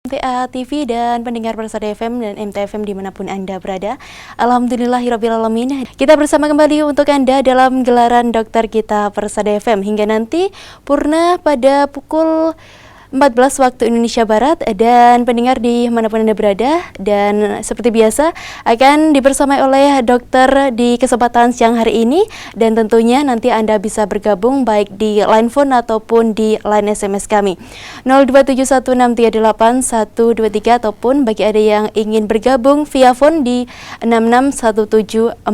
MTA TV dan pendengar Persada FM dan MTFM dimanapun Anda berada. Alhamdulillahirrabbilalamin. Kita bersama kembali untuk Anda dalam gelaran Dokter Kita Persada FM hingga nanti purna pada pukul 14 waktu Indonesia Barat, dan pendengar di manapun Anda berada, dan seperti biasa akan dibersamai oleh dokter di kesempatan siang hari ini, dan tentunya nanti Anda bisa bergabung baik di line phone ataupun di line SMS kami 02716381123 ataupun bagi ada yang ingin bergabung via phone di 661749.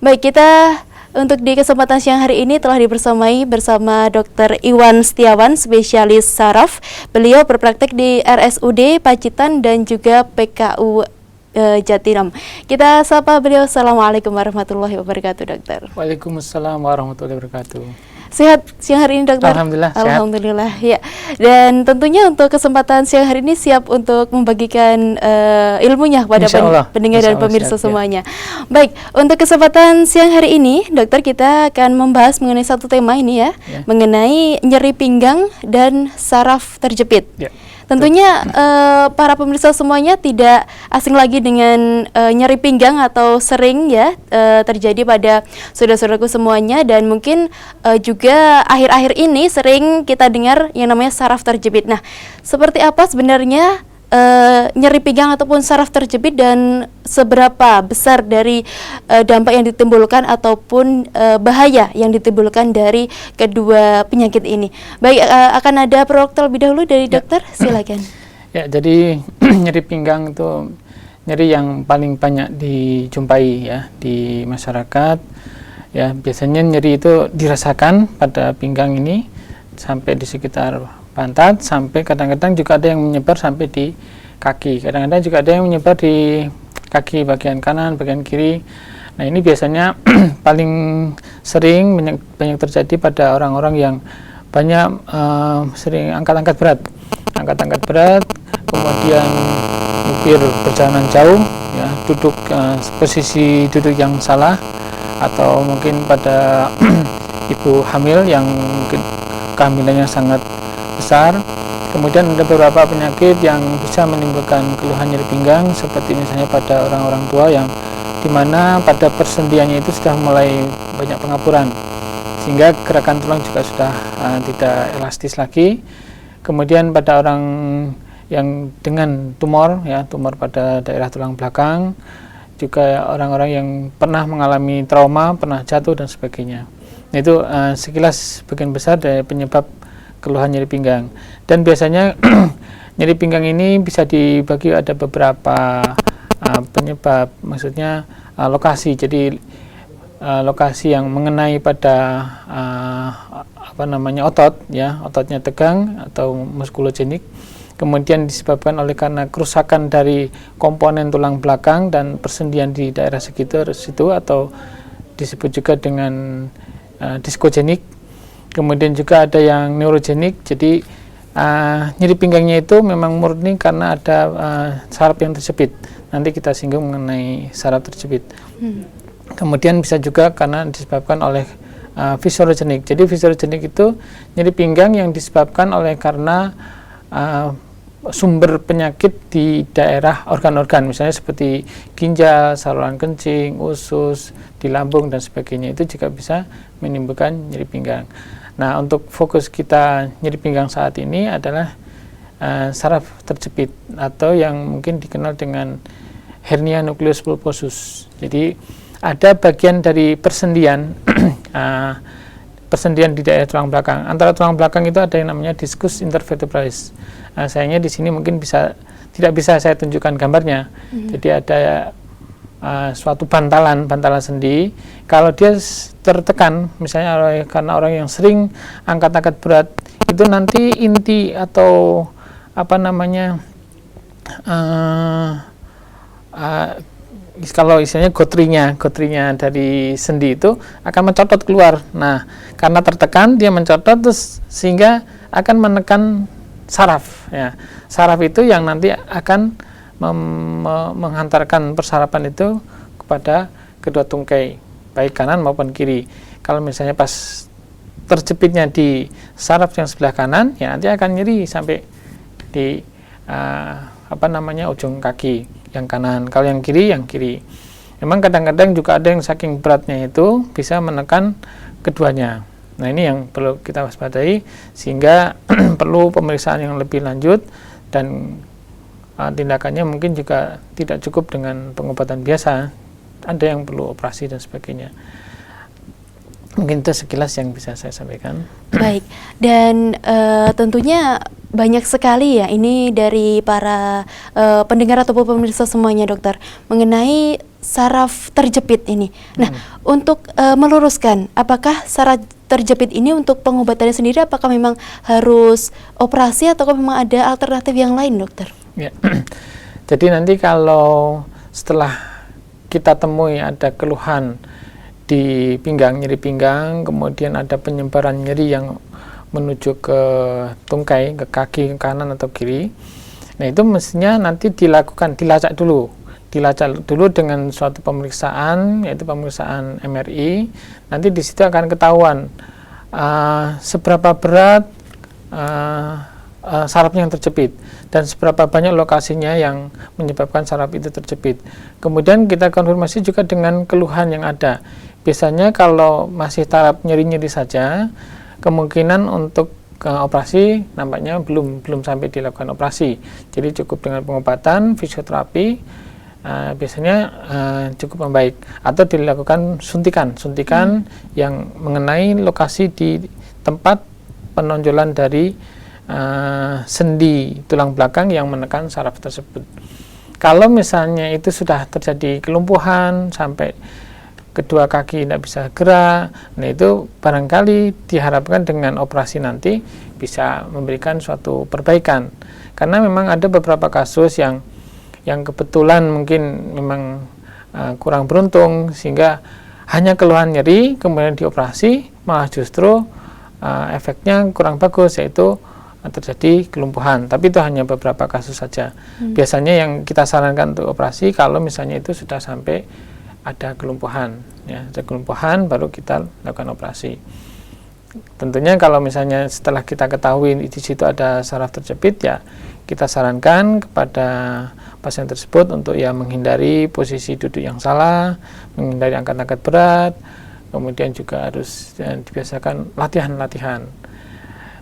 Baik, kita untuk di kesempatan siang hari ini telah dibersamai bersama Dr. Iwan Setiawan, spesialis saraf. Beliau berpraktek di RSUD Pacitan dan juga PKU Jatinam. Kita sapa beliau. Assalamualaikum warahmatullahi wabarakatuh, dokter. Waalaikumsalam warahmatullahi wabarakatuh. Sehat siang hari ini, dokter? Alhamdulillah, Alhamdulillah, ya. Dan tentunya untuk kesempatan siang hari ini siap untuk membagikan ilmunya kepada pendengar dan pemirsa siap, semuanya. Ya. Baik, untuk kesempatan siang hari ini, dokter, kita akan membahas mengenai satu tema ini ya. Mengenai nyeri pinggang dan saraf terjepit. Ya. Tentunya para pemirsa semuanya tidak asing lagi dengan nyeri pinggang atau sering ya terjadi pada saudara-saudaraku semuanya, dan mungkin juga akhir-akhir ini sering kita dengar yang namanya saraf terjepit. Nah, seperti apa sebenarnya nyeri pinggang ataupun saraf terjepit, dan seberapa besar dari dampak yang ditimbulkan ataupun bahaya yang ditimbulkan dari kedua penyakit ini? Baik, akan ada prolog terlebih dahulu dari dokter, silakan. Ya, jadi nyeri pinggang itu nyeri yang paling banyak dijumpai ya di masyarakat. Ya, biasanya nyeri itu dirasakan pada pinggang ini sampai di sekitar pantat, sampai kadang-kadang juga ada yang menyebar sampai di kaki. Kadang-kadang juga ada yang menyebar di kaki bagian kanan, bagian kiri. Nah, ini biasanya paling sering banyak terjadi pada orang-orang yang banyak sering angkat-angkat berat. Angkat-angkat berat, kemudian nyupir perjalanan jauh, ya, duduk posisi duduk yang salah, atau mungkin pada ibu hamil yang mungkin kehamilannya sangat besar. Kemudian ada beberapa penyakit yang bisa menimbulkan keluhan nyeri pinggang, seperti misalnya pada orang-orang tua yang dimana pada persendiannya itu sudah mulai banyak pengapuran, sehingga gerakan tulang juga sudah tidak elastis lagi. Kemudian pada orang yang dengan tumor, ya, tumor pada daerah tulang belakang, juga orang-orang yang pernah mengalami trauma, pernah jatuh dan sebagainya. Nah, itu sekilas bagian besar dari penyebab keluhan nyeri pinggang. Dan biasanya nyeri pinggang ini bisa dibagi ada beberapa penyebab, maksudnya lokasi. Jadi lokasi yang mengenai pada otot, ya, ototnya tegang atau muskulogenik. Kemudian disebabkan oleh karena kerusakan dari komponen tulang belakang dan persendian di daerah sekitar situ, atau disebut juga dengan diskogenik. Kemudian juga ada yang neurogenik, jadi nyeri pinggangnya itu memang murni karena ada saraf yang terjepit. Nanti kita singgung mengenai saraf terjepit. Kemudian bisa juga karena disebabkan oleh fisiologenik. Jadi fisiologenik itu nyeri pinggang yang disebabkan oleh karena sumber penyakit di daerah organ-organ, misalnya seperti ginjal, saluran kencing, usus, di lambung dan sebagainya, itu juga bisa menimbulkan nyeri pinggang. Nah, untuk fokus kita nyeri pinggang saat ini adalah saraf terjepit, atau yang mungkin dikenal dengan hernia nucleus pulposus. Jadi ada bagian dari persendian persendian di daerah tulang belakang. Antara tulang belakang itu ada yang namanya discus intervertebralis. Sayangnya di sini mungkin tidak bisa saya tunjukkan gambarnya. Jadi ada suatu bantalan sendi. Kalau dia tertekan, misalnya karena orang yang sering angkat-angkat berat, itu nanti inti atau kalau istilahnya gotrinya dari sendi itu akan mencotot keluar. Nah, karena tertekan dia mencotot, terus sehingga akan menekan saraf. Ya. Saraf itu yang nanti akan menghantarkan persarapan itu kepada kedua tungkai, baik kanan maupun kiri. Kalau misalnya pas terjepitnya di saraf yang sebelah kanan, ya nanti akan nyeri sampai di ujung kaki yang kanan. Kalau yang kiri, Memang kadang-kadang juga ada yang saking beratnya itu bisa menekan keduanya. Nah, ini yang perlu kita waspadai, sehingga perlu pemeriksaan yang lebih lanjut, dan tindakannya mungkin juga tidak cukup dengan pengobatan biasa, ada yang perlu operasi dan sebagainya. Mungkin itu sekilas yang bisa saya sampaikan. Baik, dan tentunya banyak sekali ya ini dari para pendengar ataupun pemirsa semuanya, dokter, mengenai saraf terjepit ini. Nah, untuk meluruskan, apakah saraf terjepit ini untuk pengobatannya sendiri, apakah memang harus operasi atau memang ada alternatif yang lain, dokter? Ya, jadi nanti kalau setelah kita temui ada keluhan di pinggang, nyeri pinggang, kemudian ada penyebaran nyeri yang menuju ke tungkai, ke kaki kanan atau kiri, nah itu mestinya nanti dilacak dulu dengan suatu pemeriksaan, yaitu pemeriksaan MRI. Nanti di situ akan ketahuan seberapa berat sarafnya yang terjepit dan seberapa banyak lokasinya yang menyebabkan saraf itu terjepit. Kemudian kita konfirmasi juga dengan keluhan yang ada. Biasanya kalau masih taraf nyeri-nyeri saja, kemungkinan untuk operasi nampaknya belum sampai dilakukan operasi. Jadi cukup dengan pengobatan, fisioterapi, biasanya cukup membaik, atau dilakukan suntikan yang mengenai lokasi di tempat penonjolan dari sendi tulang belakang yang menekan saraf tersebut. Kalau misalnya itu sudah terjadi kelumpuhan sampai kedua kaki tidak bisa gerak, nah itu barangkali diharapkan dengan operasi nanti bisa memberikan suatu perbaikan. Karena memang ada beberapa kasus yang kebetulan mungkin memang kurang beruntung, sehingga hanya keluhan nyeri kemudian dioperasi, malah justru efeknya kurang bagus, yaitu terjadi kelumpuhan. Tapi itu hanya beberapa kasus saja. Biasanya yang kita sarankan untuk operasi kalau misalnya itu sudah sampai ada kelumpuhan, ya, ada kelumpuhan baru kita lakukan operasi. Tentunya kalau misalnya setelah kita ketahui di situ ada saraf terjepit, ya kita sarankan kepada pasien tersebut untuk ya menghindari posisi duduk yang salah, menghindari angkat-angkat berat, kemudian juga harus dibiasakan latihan-latihan.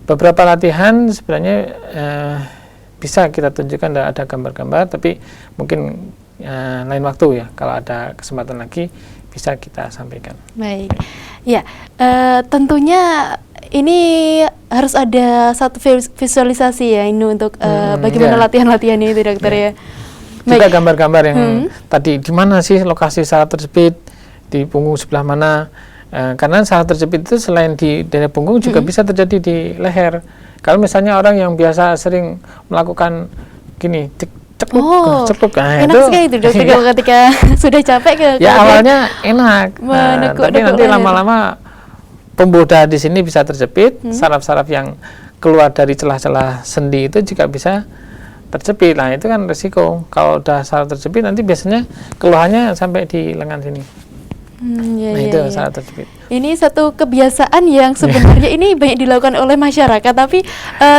Beberapa latihan sebenarnya bisa kita tunjukkan, ada gambar-gambar, tapi mungkin lain waktu ya, kalau ada kesempatan lagi bisa kita sampaikan. Baik, ya tentunya ini harus ada satu visualisasi ya ini untuk bagaimana latihan-latihan itu, dokter ya. Juga gambar-gambar yang tadi, di mana sih lokasi saraf terjepit, di punggung sebelah mana, karena saraf terjepit itu selain di daerah punggung juga bisa terjadi di leher. Kalau misalnya orang yang biasa sering melakukan gini, cepluk, enak itu, sekali itu, dokter, ketika sudah capek ya awalnya enak, tapi nanti lama-lama pembuluh darah di sini bisa terjepit, saraf-saraf yang keluar dari celah-celah sendi itu juga bisa terjepit. Nah, itu kan resiko. Kalau udah saraf terjepit nanti biasanya keluhannya sampai di lengan sini. Itu saraf terjepit. Ini satu kebiasaan yang sebenarnya ini banyak dilakukan oleh masyarakat, tapi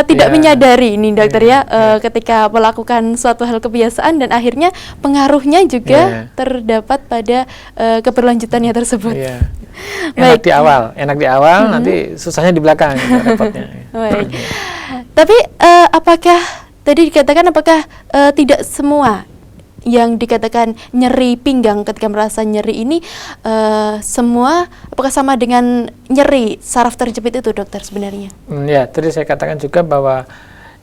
tidak menyadari ini, dokter ya, ketika melakukan suatu hal kebiasaan dan akhirnya pengaruhnya juga terdapat pada keberlanjutannya tersebut. Enak di awal, nanti susahnya di belakang, gitu, repotnya. Baik. Tapi apakah tadi dikatakan tidak semua yang dikatakan nyeri pinggang ketika merasa nyeri ini semua apakah sama dengan nyeri saraf terjepit itu, dokter, sebenarnya? Ya, tadi saya katakan juga bahwa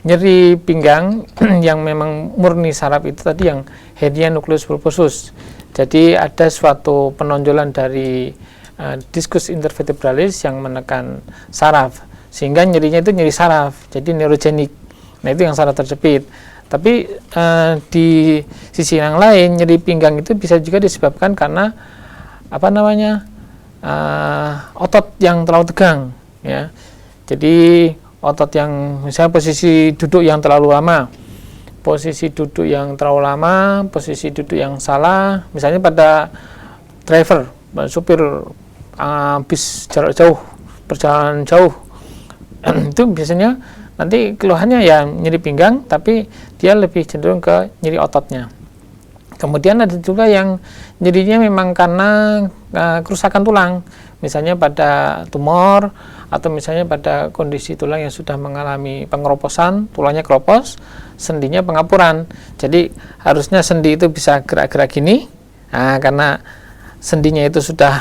nyeri pinggang yang memang murni saraf itu tadi yang hernia nucleus pulposus. Jadi ada suatu penonjolan dari diskus intervertebralis yang menekan saraf, sehingga nyerinya itu nyeri saraf, jadi neurogenik. Nah, itu yang saraf terjepit. Tapi di sisi yang lain, nyeri pinggang itu bisa juga disebabkan karena otot yang terlalu tegang, ya. Jadi otot yang misalnya posisi duduk yang terlalu lama, posisi duduk yang salah, misalnya pada driver, supir bis jarak jauh, perjalanan jauh, itu biasanya nanti keluhannya ya nyeri pinggang, tapi dia lebih cenderung ke nyeri ototnya. Kemudian ada juga yang nyerinya memang karena kerusakan tulang, misalnya pada tumor atau misalnya pada kondisi tulang yang sudah mengalami pengeroposan, tulangnya keropos, sendinya pengapuran. Jadi harusnya sendi itu bisa gerak-gerak gini, karena sendinya itu sudah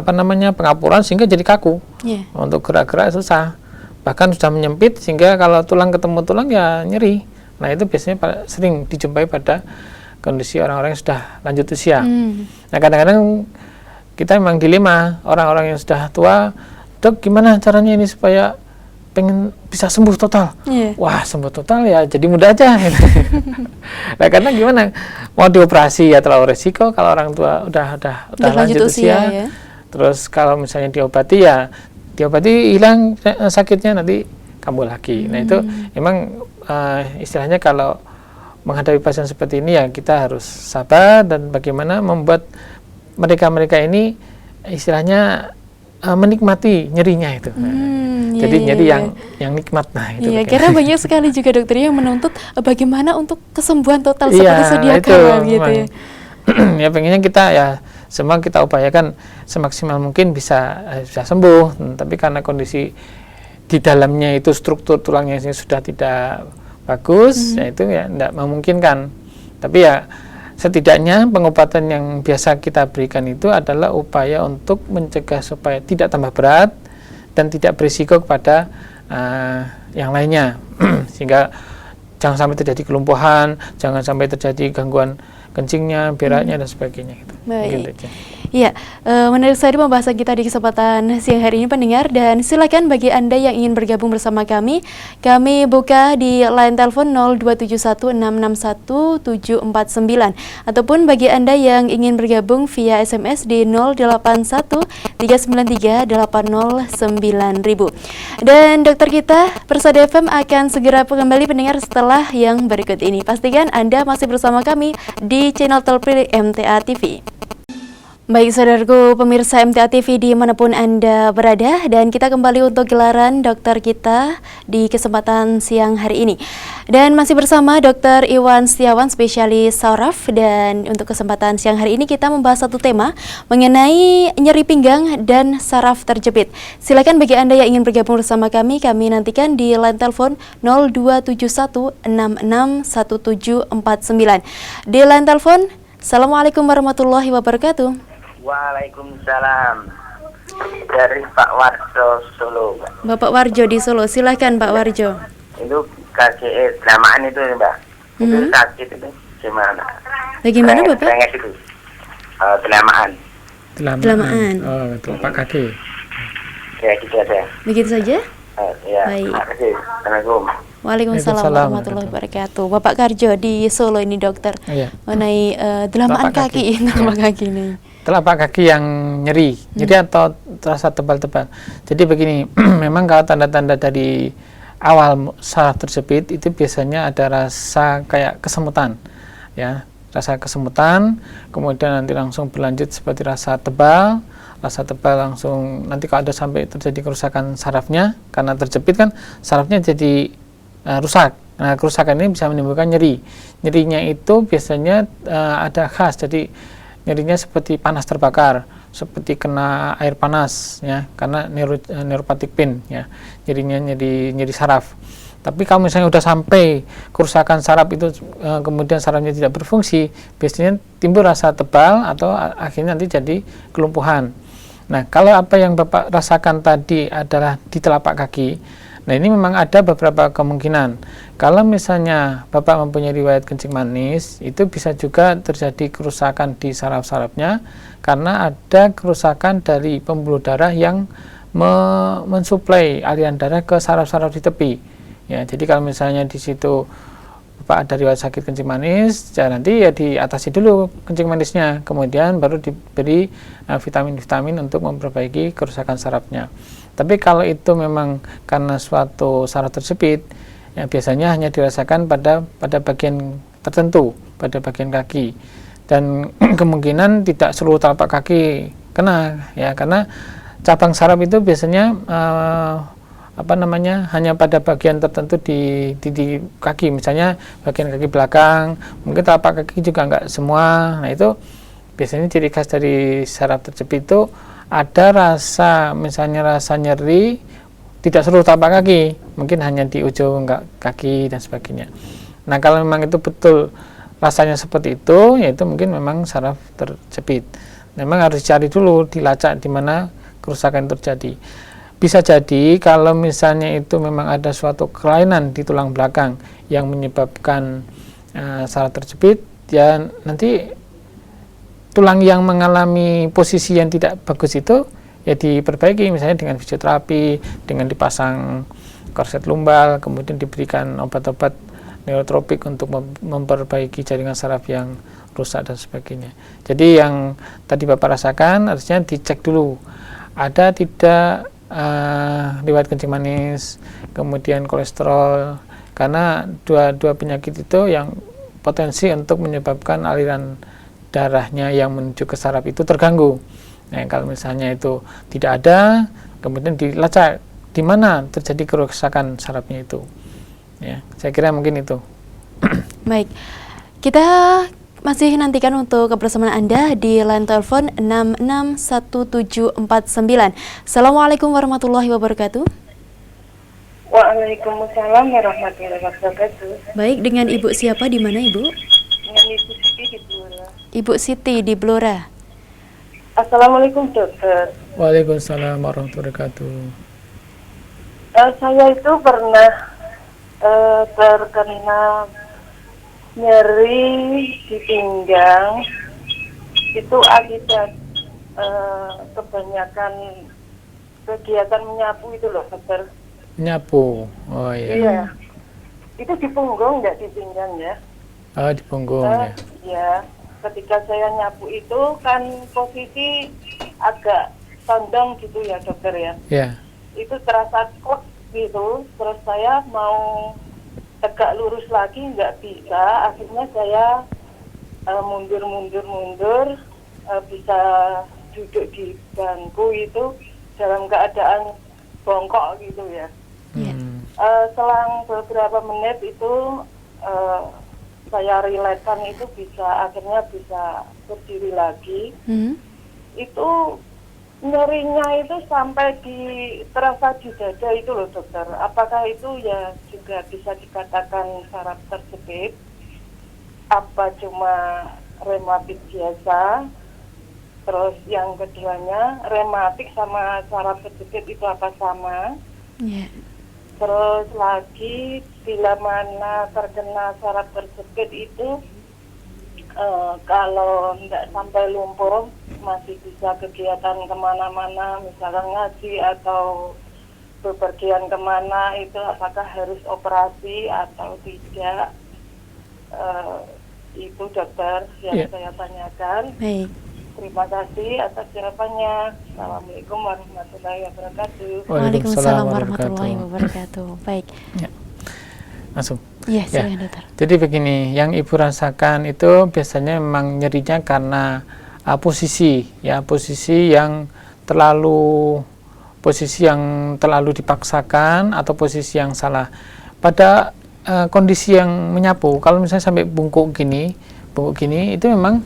pengapuran sehingga jadi kaku. Untuk gerak-gerak susah, bahkan sudah menyempit sehingga kalau tulang ketemu tulang ya nyeri. Nah itu biasanya sering dijumpai pada kondisi orang-orang yang sudah lanjut usia. Nah kadang-kadang kita memang dilema, orang-orang yang sudah tua, dok gimana caranya ini supaya pengen bisa sembuh total? Wah sembuh total ya jadi mudah aja. Nah karena gimana, mau dioperasi ya terlalu resiko kalau orang tua udah lanjut usia ya. Terus kalau misalnya diobati hilang sakitnya, nanti kambuh lagi. Nah itu emang istilahnya kalau menghadapi pasien seperti ini ya kita harus sabar dan bagaimana membuat mereka ini istilahnya menikmati nyerinya itu. Jadi nyeri yang nikmat. Nah itu. Karena banyak sekali juga dokter yang menuntut bagaimana untuk kesembuhan total seperti sedia kala gitu ya. Ya pengennya kita ya semua kita upayakan semaksimal mungkin bisa sembuh, tapi karena kondisi di dalamnya itu struktur tulangnya sudah tidak bagus, ya itu ya tidak memungkinkan. Tapi ya setidaknya pengobatan yang biasa kita berikan itu adalah upaya untuk mencegah supaya tidak tambah berat dan tidak berisiko kepada yang lainnya, sehingga jangan sampai terjadi kelumpuhan, jangan sampai terjadi gangguan kencingnya, beraknya dan sebagainya. Gitu. Baik. Iya, menarik sekali pembahasan kita di kesempatan siang hari ini pendengar, dan silakan bagi Anda yang ingin bergabung bersama kami buka di line telepon 0271661749, ataupun bagi Anda yang ingin bergabung via SMS di 081393809000. Dan dokter kita Persada FM akan segera kembali pendengar setelah yang berikut ini. Pastikan Anda masih bersama kami di channel terpilih MTA TV. Baik saudaraku pemirsa MTA TV dimanapun Anda berada, dan kita kembali untuk gelaran dokter kita di kesempatan siang hari ini. Dan masih bersama Dr. Iwan Setiawan, spesialis saraf, dan untuk kesempatan siang hari ini kita membahas satu tema mengenai nyeri pinggang dan saraf terjepit. Silakan bagi Anda yang ingin bergabung bersama kami nantikan di line telepon 0271661749. Di line telepon, Assalamualaikum warahmatullahi wabarakatuh. Waalaikumsalam. Dari Pak Warjo Solo. Bapak Warjo di Solo, silakan Pak Warjo. Itu KCE Delamaan itu Mbak. Itu sakit itu gimana? Bagaimana Bapak? Renges itu. Delamaan. Oh, telapak kaki. Ya gitu aja. Begitu saja? Ya. Baik. Assalamualaikum. Waalaikumsalam warahmatullahi wabarakatuh. Bapak Karjo di Solo ini dokter. Mengenai delamaan kaki ini. Telapak kaki yang nyeri atau terasa tebal-tebal. Jadi begini, memang kalau tanda-tanda dari awal saraf terjepit itu biasanya ada rasa kayak kesemutan, ya, rasa kesemutan, kemudian nanti langsung berlanjut seperti rasa tebal langsung nanti kalau ada sampai terjadi kerusakan sarafnya, karena terjepit kan sarafnya jadi rusak. Nah kerusakan ini bisa menimbulkan nyeri. Nyerinya itu biasanya ada khas, jadi nyerinya seperti panas terbakar, seperti kena air panas, ya, karena neuropathic pain, ya, nyeri saraf. Tapi kalau misalnya udah sampai kerusakan saraf itu, kemudian sarafnya tidak berfungsi, biasanya timbul rasa tebal atau akhirnya nanti jadi kelumpuhan. Nah, kalau apa yang Bapak rasakan tadi adalah di telapak kaki, nah ini memang ada beberapa kemungkinan. Kalau misalnya Bapak mempunyai riwayat kencing manis, itu bisa juga terjadi kerusakan di saraf-sarafnya karena ada kerusakan dari pembuluh darah yang mensuplai aliran darah ke saraf-saraf di tepi. Ya, jadi kalau misalnya di situ Bapak ada riwayat sakit kencing manis, ya nanti ya diatasi dulu kencing manisnya, kemudian baru diberi vitamin-vitamin untuk memperbaiki kerusakan sarafnya. Tapi kalau itu memang karena suatu saraf terjepit, ya biasanya hanya dirasakan pada bagian tertentu, pada bagian kaki, dan kemungkinan tidak seluruh telapak kaki kena, ya, karena cabang saraf itu biasanya hanya pada bagian tertentu di kaki, misalnya bagian kaki belakang, mungkin telapak kaki juga enggak semua. Nah itu biasanya ciri khas dari saraf terjepit itu ada rasa, misalnya rasa nyeri, tidak seluruh telapak kaki, mungkin hanya di ujung kaki dan sebagainya. Nah kalau memang itu betul rasanya seperti itu, yaitu mungkin memang saraf terjepit. Memang harus dicari dulu, dilacak di mana kerusakan terjadi. Bisa jadi kalau misalnya itu memang ada suatu kelainan di tulang belakang yang menyebabkan saraf terjepit, ya nanti tulang yang mengalami posisi yang tidak bagus itu ya diperbaiki, misalnya dengan fisioterapi, dengan dipasang korset lumbal, kemudian diberikan obat-obat neurotropik untuk memperbaiki jaringan saraf yang rusak dan sebagainya. Jadi yang tadi Bapak rasakan harusnya dicek dulu ada tidak riwayat kencing manis, kemudian kolesterol, karena dua penyakit itu yang potensi untuk menyebabkan aliran darahnya yang menuju ke saraf itu terganggu. Nah, kalau misalnya itu tidak ada, kemudian dilacak di mana terjadi kerusakan sarafnya itu. Ya, saya kira mungkin itu. Baik, kita masih nantikan untuk kebersamaan Anda di line telepon 661749. Assalamualaikum warahmatullahi wabarakatuh. Waalaikumsalam warahmatullahi wabarakatuh. Baik, dengan Ibu siapa, di mana Ibu? Dengan Ibu Siti di Blora. Ibu Siti di Blora. Assalamualaikum dokter. Waalaikumsalam warahmatullahi wabarakatuh. Saya itu pernah terkena nyeri di pinggang itu akibat kebanyakan kegiatan menyapu itu loh dokter. Menyapu, oh iya. Iya, itu di punggung nggak di pinggang ya? Oh di punggung ya. Ya, ketika saya nyapu itu kan posisi agak condong gitu ya dokter ya. Ya. Itu terasa kok gitu, terus saya mau tegak lurus lagi nggak bisa, akhirnya saya mundur, bisa duduk di bangku itu dalam keadaan bongkok gitu ya. Selang beberapa menit itu saya rilekan itu akhirnya bisa berdiri lagi. Itu nyerinya itu sampai terasa di dada itu loh dokter. Apakah itu ya juga bisa dikatakan saraf terjepit? Apa cuma rematik biasa? Terus yang keduanya, rematik sama saraf terjepit itu apa sama? Terus lagi bila mana terkena saraf terjepit itu kalau tidak sampai lumpuh masih bisa kegiatan kemana-mana, misalkan ngaji atau bepergian kemana, itu apakah harus operasi atau tidak? Itu dokter yang saya tanyakan. Baik. Terima kasih atas jawabannya. Assalamualaikum warahmatullahi wabarakatuh. Waalaikumsalam warahmatullahi wabarakatuh. Baik. Ya. Langsung. Iya, silakan dokter. Jadi begini, yang Ibu rasakan itu biasanya memang nyerinya karena posisi yang terlalu dipaksakan atau posisi yang salah. Pada kondisi yang menyapu, kalau misalnya sampai bungkuk gini itu memang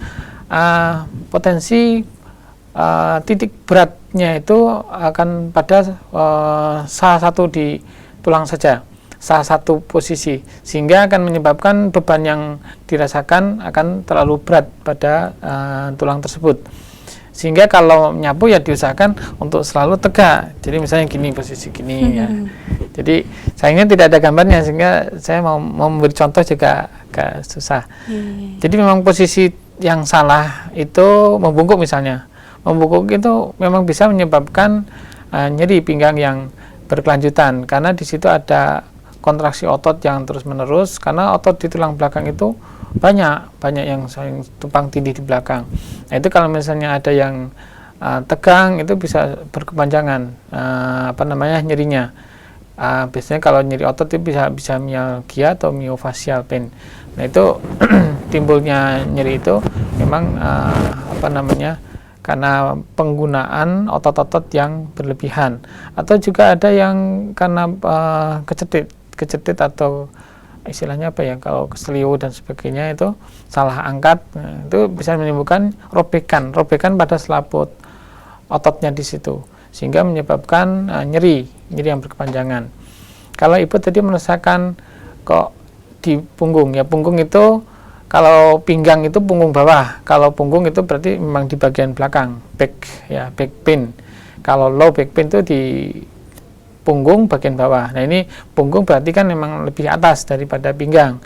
potensi titik beratnya itu akan pada salah satu di tulang saja, salah satu posisi, sehingga akan menyebabkan beban yang dirasakan akan terlalu berat pada tulang tersebut. Sehingga kalau menyapu ya diusahakan untuk selalu tegak. Jadi misalnya gini, posisi gini ya. Jadi sayangnya tidak ada gambarnya, sehingga saya mau memberi contoh juga agak susah. Jadi memang posisi yang salah itu membungkuk misalnya. Membungkuk itu memang bisa menyebabkan nyeri pinggang yang berkelanjutan, karena di situ ada kontraksi otot yang terus-menerus, karena otot di tulang belakang itu banyak yang saling tumpang tindih di belakang. Nah, itu kalau misalnya ada yang tegang itu bisa berkepanjangan nyerinya. Biasanya kalau nyeri otot itu bisa myalgia atau myofascial pain. Nah, itu timbulnya nyeri itu memang karena penggunaan otot-otot yang berlebihan, atau juga ada yang karena kecetit atau istilahnya apa ya, kalau keselio dan sebagainya itu salah angkat, nah, itu bisa menimbulkan robekan pada selaput ototnya di situ, sehingga menyebabkan nyeri yang berkepanjangan. Kalau ibu tadi merasakan kok di punggung, ya punggung itu kalau pinggang itu punggung bawah, kalau punggung itu berarti memang di bagian belakang, back pain. Kalau low back pain itu di punggung bagian bawah. Nah ini punggung berarti kan memang lebih atas daripada pinggang.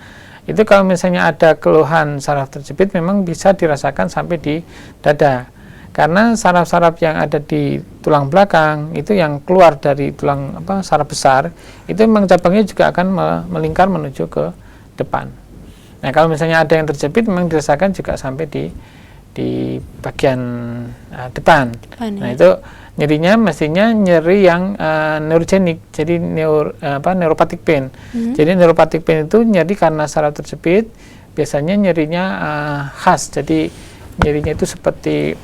Itu kalau misalnya ada keluhan saraf terjepit memang bisa dirasakan sampai di dada. Karena saraf-saraf yang ada di tulang belakang itu yang keluar dari tulang saraf besar, itu memang cabangnya juga akan melingkar menuju ke depan. Nah kalau misalnya ada yang terjepit memang dirasakan juga sampai di bagian depan. Nah itu nyerinya mestinya nyeri yang neurogenik, jadi neuropathic pain. Jadi neuropathic pain itu nyeri karena saraf terjepit, biasanya nyerinya khas, jadi nyerinya itu seperti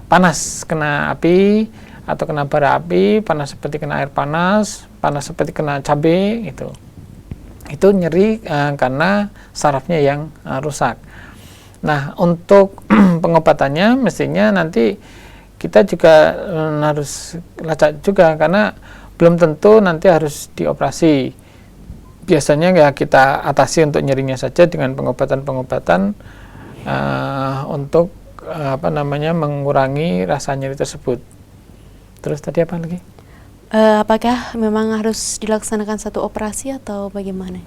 panas kena api atau kena bara api, panas seperti kena air panas, panas seperti kena cabai gitu. Itu nyeri karena sarafnya yang rusak. Nah untuk pengobatannya mestinya nanti kita juga harus lacak juga, karena belum tentu nanti harus dioperasi. Biasanya ya kita atasi untuk nyerinya saja dengan pengobatan-pengobatan untuk mengurangi rasa nyeri tersebut. Terus tadi apa lagi? Apakah memang harus dilaksanakan satu operasi atau bagaimana?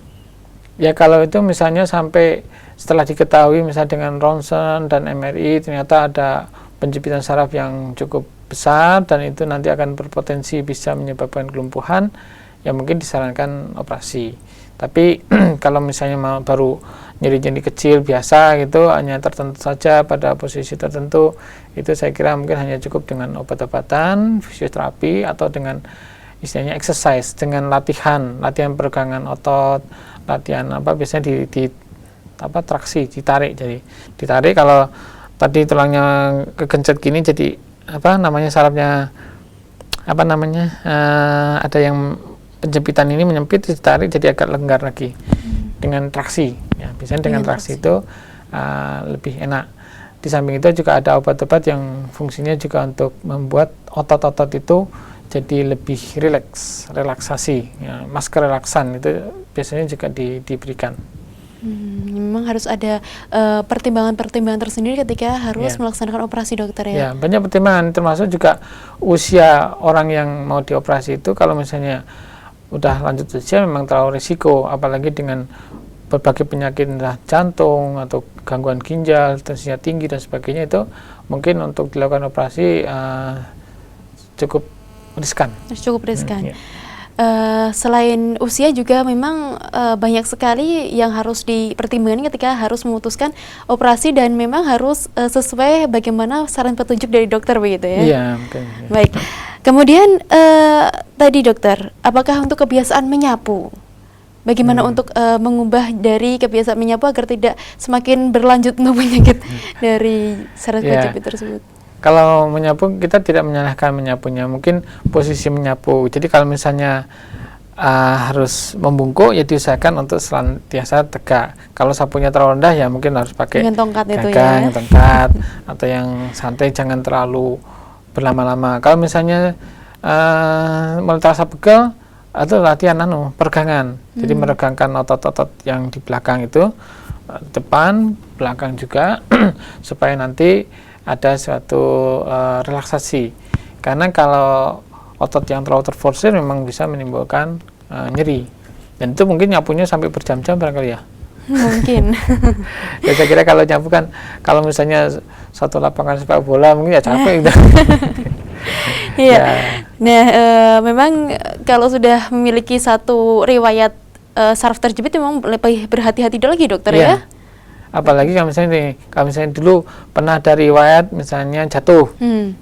Ya kalau itu misalnya sampai setelah diketahui misalnya dengan ronsen dan MRI ternyata ada penjepitan saraf yang cukup besar dan itu nanti akan berpotensi bisa menyebabkan kelumpuhan, ya mungkin disarankan operasi. Tapi kalau misalnya baru nyeri-nyeri kecil biasa gitu, hanya tertentu saja pada posisi tertentu, itu saya kira mungkin hanya cukup dengan obat-obatan, fisioterapi, atau dengan istilahnya exercise, dengan latihan peregangan otot, latihan biasanya traksi, ditarik. Jadi ditarik, kalau tadi tulangnya kegencet gini, jadi sarafnya ada yang penjepitan ini menyempit, ditarik jadi agak longgar lagi dengan traksi. Ya, biasanya dengan traksi itu lebih enak. Di samping itu juga ada obat-obat yang fungsinya juga untuk membuat otot-otot itu jadi lebih relaksasi. Ya, masker relaksan itu biasanya juga diberikan. Memang harus ada pertimbangan-pertimbangan tersendiri ketika harus melaksanakan operasi, dokter ya? Ya, banyak pertimbangan, termasuk juga usia orang yang mau dioperasi itu. Kalau misalnya udah lanjut usia memang terlalu risiko, apalagi dengan berbagai penyakit entah jantung atau gangguan ginjal, tensinya tinggi dan sebagainya, itu mungkin untuk dilakukan operasi cukup riskan. Selain usia juga memang banyak sekali yang harus dipertimbangkan ketika harus memutuskan operasi, dan memang harus sesuai bagaimana saran petunjuk dari dokter, begitu ya? Iya, mungkin. Ya. Baik. Kemudian tadi dokter, apakah untuk kebiasaan menyapu, bagaimana untuk mengubah dari kebiasaan menyapu agar tidak semakin berlanjut untuk penyakit dari saraf terjepit tersebut? Kalau menyapu, kita tidak menyalahkan menyapunya, mungkin posisi menyapu. Jadi kalau misalnya harus membungkuk, ya diusahakan untuk senantiasa tegak. Kalau sapunya terlalu rendah, ya mungkin harus pakai gagang, tongkat, atau yang santai, jangan terlalu berlama-lama. Kalau misalnya mulai terasa pegel, atau latihan peregangan. Jadi meregangkan otot-otot yang di belakang itu, depan, belakang juga, supaya nanti ada suatu relaksasi. Karena kalau otot yang terlalu terforsir memang bisa menimbulkan nyeri. Dan itu mungkin nyapunya sampai berjam-jam barangkali ya. Mungkin. Ya, saya kira kalau nyapu kan, kalau misalnya satu lapangan sepak bola mungkin ya capek gitu. Iya. Nah, memang kalau sudah memiliki satu riwayat saraf terjepit memang lebih berhati-hati lagi, dokter ya. Apalagi kalau misalnya dulu pernah ada riwayat misalnya jatuh,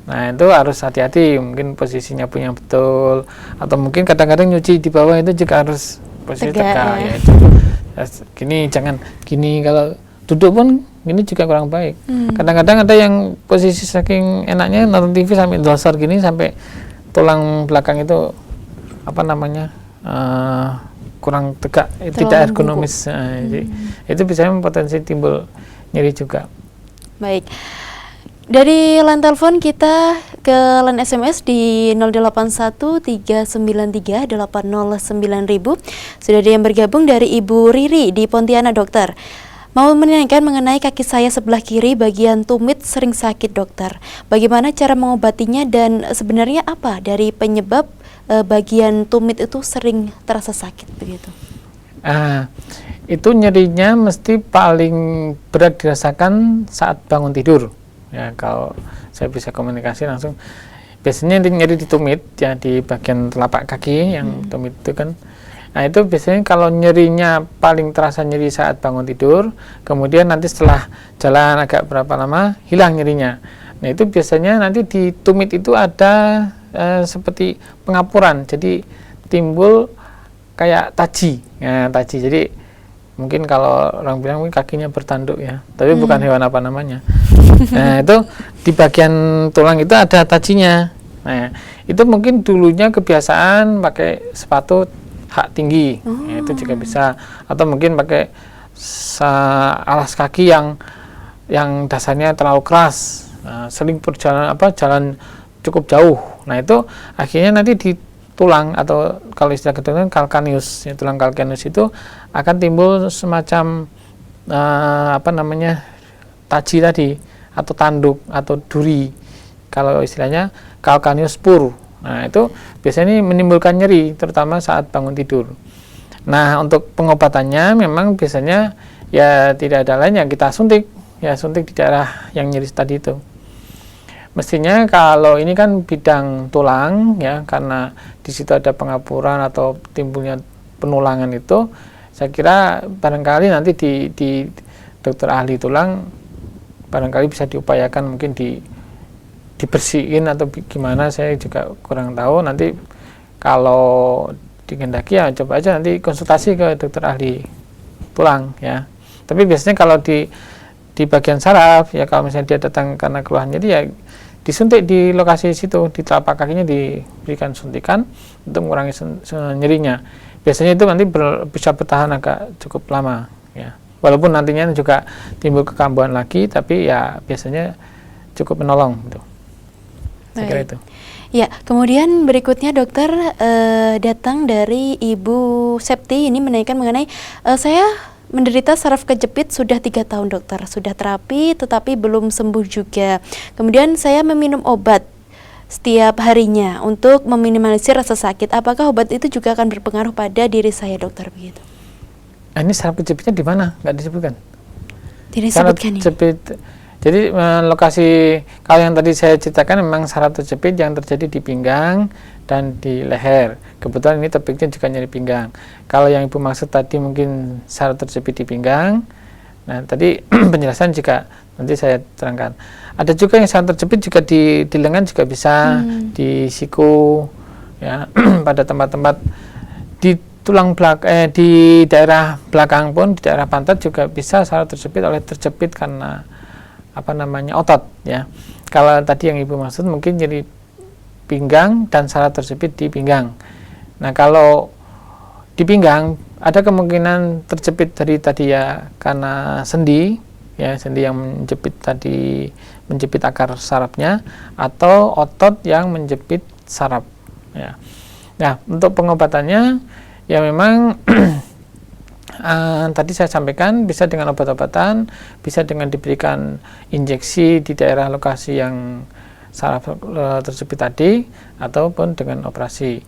nah itu harus hati-hati, mungkin posisinya punya betul, atau mungkin kadang-kadang nyuci di bawah itu juga harus posisi tegak. Ya, gini, jangan gini, kalau duduk pun ini juga kurang baik. Kadang-kadang ada yang posisi saking enaknya nonton TV sampai dosor gini, sampai tulang belakang itu kurang tegak, tidak ergonomis. Itu bisa potensi timbul nyeri juga. Baik. Dari line telepon kita ke line SMS di 081393809000. Sudah ada yang bergabung dari Ibu Riri di Pontianak, dokter. Mau menanyakan mengenai kaki saya sebelah kiri bagian tumit sering sakit, dokter. Bagaimana cara mengobatinya dan sebenarnya apa dari penyebab bagian tumit itu sering terasa sakit begitu? Itu nyerinya mesti paling berat dirasakan saat bangun tidur. Ya, kalau saya bisa komunikasi langsung, biasanya nyeri di tumit, ya di bagian telapak kaki yang tumit itu kan. Nah itu biasanya kalau nyerinya paling terasa nyeri saat bangun tidur, kemudian nanti setelah jalan agak berapa lama hilang nyerinya. Nah itu biasanya nanti di tumit itu ada seperti pengapuran, jadi timbul kayak taji. Nah, taji, jadi mungkin kalau orang bilang kakinya bertanduk ya, tapi bukan hewan apa namanya. Nah itu di bagian tulang itu ada tajinya. Nah itu mungkin dulunya kebiasaan pakai sepatu hak tinggi, ya, itu juga bisa, atau mungkin pakai alas kaki yang dasarnya terlalu keras, sering jalan cukup jauh. Nah itu akhirnya nanti di tulang, atau kalau istilah kedokteran kalkaneus, ya, tulang kalkaneus itu akan timbul semacam taji tadi, atau tanduk atau duri, kalau istilahnya kalkaneus spur. Nah itu biasanya menimbulkan nyeri terutama saat bangun tidur. Nah untuk pengobatannya memang biasanya ya tidak ada lain yang kita suntik di daerah yang nyeri tadi itu. Mestinya kalau ini kan bidang tulang ya, karena di situ ada pengapuran atau timbulnya penulangan itu, saya kira barangkali nanti di dokter ahli tulang barangkali bisa diupayakan, mungkin dibersihin atau gimana, saya juga kurang tahu. Nanti kalau dikehendaki ya coba aja nanti konsultasi ke dokter ahli tulang ya. Tapi biasanya kalau di bagian saraf ya, kalau misalnya dia datang karena keluhan nyeri ya disuntik di lokasi situ, di telapak kakinya diberikan suntikan untuk mengurangi nyerinya. Biasanya itu nanti bisa bertahan agak cukup lama ya. Walaupun nantinya juga timbul kekambuhan lagi, tapi ya biasanya cukup menolong gitu. Saya kira itu. Ya, kemudian berikutnya dokter datang dari Ibu Septi, ini menanyakan mengenai saya menderita saraf kejepit sudah 3 tahun, dokter. Sudah terapi tetapi belum sembuh juga. Kemudian saya meminum obat setiap harinya untuk meminimalisir rasa sakit. Apakah obat itu juga akan berpengaruh pada diri saya, dokter, begitu? Ini saraf kejepitnya di mana? Nggak disebutkan. Tidak disebutkan ini. Jadi lokasi, kalau yang tadi saya ceritakan memang saraf terjepit yang terjadi di pinggang dan di leher. Kebetulan ini topiknya juga nyeri pinggang. Kalau yang Ibu maksud tadi mungkin saraf terjepit di pinggang. Nah tadi penjelasan juga nanti saya terangkan. Ada juga yang saraf terjepit juga di lengan juga bisa, di siku, ya pada tempat-tempat di tulang belakang, di daerah belakang pun, di daerah pantat juga bisa saraf terjepit karena otot ya. Kalau tadi yang Ibu maksud mungkin jadi pinggang dan saraf terjepit di pinggang. Nah kalau di pinggang ada kemungkinan terjepit dari tadi ya karena sendi ya, sendi yang menjepit akar sarafnya, atau otot yang menjepit saraf ya. Nah untuk pengobatannya ya memang tadi saya sampaikan bisa dengan obat-obatan, bisa dengan diberikan injeksi di daerah lokasi yang saraf terjepit tadi, ataupun dengan operasi.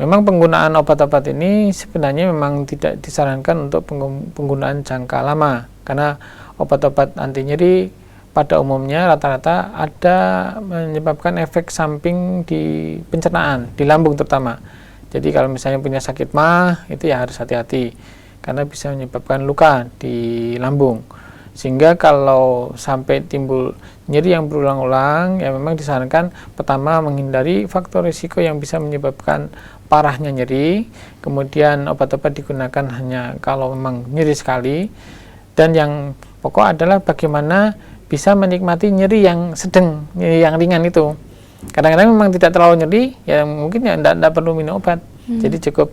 Memang penggunaan obat-obat ini sebenarnya memang tidak disarankan untuk penggunaan jangka lama, karena obat-obat anti nyeri pada umumnya rata-rata ada menyebabkan efek samping di pencernaan, di lambung terutama. Jadi kalau misalnya punya sakit MAH itu ya harus hati-hati, karena bisa menyebabkan luka di lambung. Sehingga kalau sampai timbul nyeri yang berulang-ulang, ya memang disarankan pertama menghindari faktor risiko yang bisa menyebabkan parahnya nyeri. Kemudian obat-obat digunakan hanya kalau memang nyeri sekali. Dan yang pokok adalah bagaimana bisa menikmati nyeri yang sedang, nyeri yang ringan itu. Kadang-kadang memang tidak terlalu nyeri, ya mungkin ya tidak perlu minum obat. Jadi cukup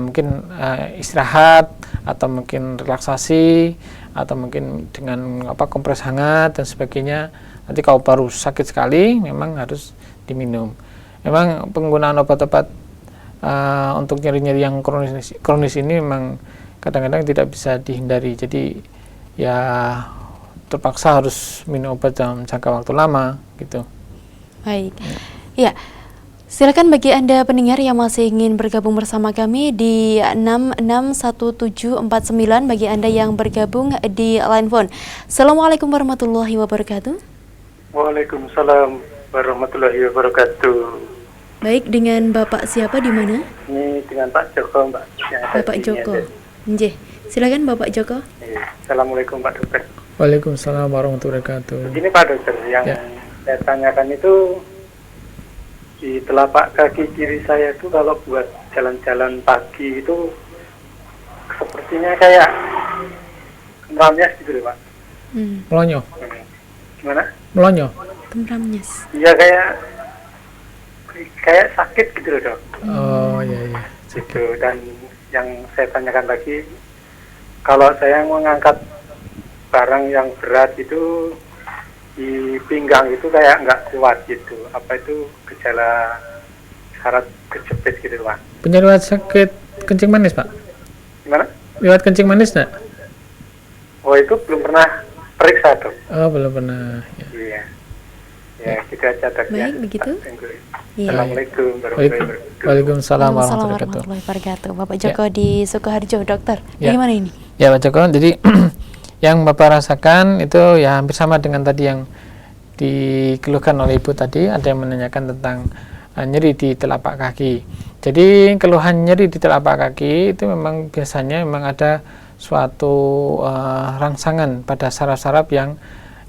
mungkin istirahat atau mungkin relaksasi atau mungkin dengan kompres hangat dan sebagainya. Nanti kalau baru sakit sekali memang harus diminum. Memang penggunaan obat-obat untuk nyeri-nyeri yang kronis ini memang kadang-kadang tidak bisa dihindari. Jadi ya terpaksa harus minum obat dalam jangka waktu lama gitu. Baik. Ya. Silakan bagi Anda pendengar yang masih ingin bergabung bersama kami di 661749 bagi Anda yang bergabung di line phone. Assalamualaikum warahmatullahi wabarakatuh. Waalaikumsalam warahmatullahi wabarakatuh. Baik, dengan Bapak siapa di mana? Ini dengan Pak Joko, Mbak. Bapak Joko. Nggih. Silakan Bapak Joko. Assalamualaikum Pak Dokter. Waalaikumsalam warahmatullahi wabarakatuh. Begini Pak Dokter, yang saya tanyakan itu di telapak kaki kiri saya itu kalau buat jalan-jalan pagi itu sepertinya kayak meramyas gitu loh Pak. Melonyo. Gimana? Melonyo. Meramyas. Iya kayak sakit gitu loh Dok. Oh iya. Gitu. Dan yang saya tanyakan lagi, kalau saya mengangkat barang yang berat itu di pinggang itu kayak nggak kuat gitu. Apa itu gejala syarat kejepit gitu Pak? Punya riwayat sakit kencing manis Pak? Gimana? Riwayat kencing manis enggak? Oh itu belum pernah periksa Dok. Oh belum pernah. Iya. Ya kita aja Dok. Baik begitu. Ya. Assalamualaikum warahmatullahi wabarakatuh. Waalaikumsalam warahmatullahi wabarakatuh. Bapak Joko di Sukoharjo, Dokter. Bagaimana ini? Ya Pak Joko, jadi yang Bapak rasakan itu ya hampir sama dengan tadi yang dikeluhkan oleh Ibu tadi. Ada yang menanyakan tentang nyeri di telapak kaki. Jadi keluhan nyeri di telapak kaki itu memang biasanya memang ada suatu rangsangan pada saraf-saraf yang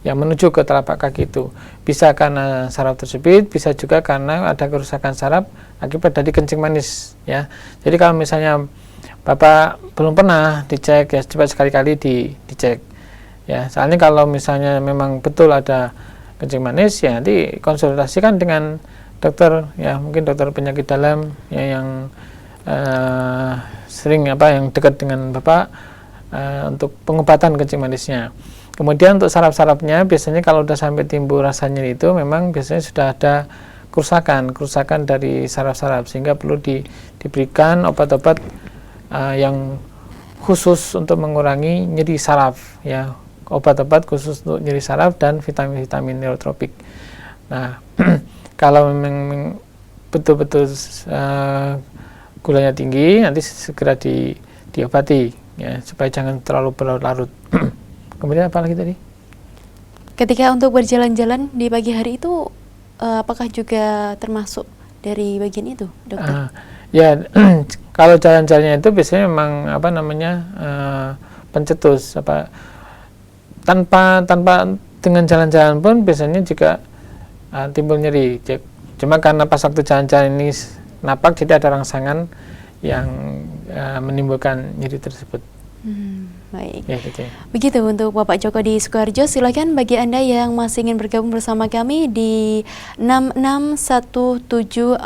menuju ke telapak kaki itu. Bisa karena saraf tersebut, bisa juga karena ada kerusakan saraf akibat dari kencing manis ya. Jadi kalau misalnya Bapak belum pernah dicek, ya coba sekali-kali dicek ya. Soalnya kalau misalnya memang betul ada kencing manis, ya nanti konsultasikan dengan dokter ya, mungkin dokter penyakit dalam ya, yang yang dekat dengan Bapak untuk pengobatan kencing manisnya. Kemudian untuk saraf-sarafnya biasanya kalau sudah sampai timbul rasa nyeri itu memang biasanya sudah ada kerusakan dari saraf-saraf, sehingga perlu diberikan obat-obat yang khusus untuk mengurangi nyeri saraf ya, obat-obat khusus untuk nyeri saraf dan vitamin-vitamin neurotropik. Nah, kalau memang betul-betul gulanya tinggi, nanti segera diobati ya, supaya jangan terlalu berlarut-larut. Kemudian apa lagi tadi? Ketika untuk berjalan-jalan di pagi hari itu apakah juga termasuk dari bagian itu, Dokter? Ya, kalau jalan-jalannya itu biasanya memang pencetus tanpa dengan jalan-jalan pun biasanya juga timbul nyeri. Cuma karena pas waktu jalan-jalan ini napak, jadi ada rangsangan yang menimbulkan nyeri tersebut. Baik. Ya, gitu. Begitu untuk Bapak Joko di Sukoharjo. Silakan bagi Anda yang masih ingin bergabung bersama kami di 661749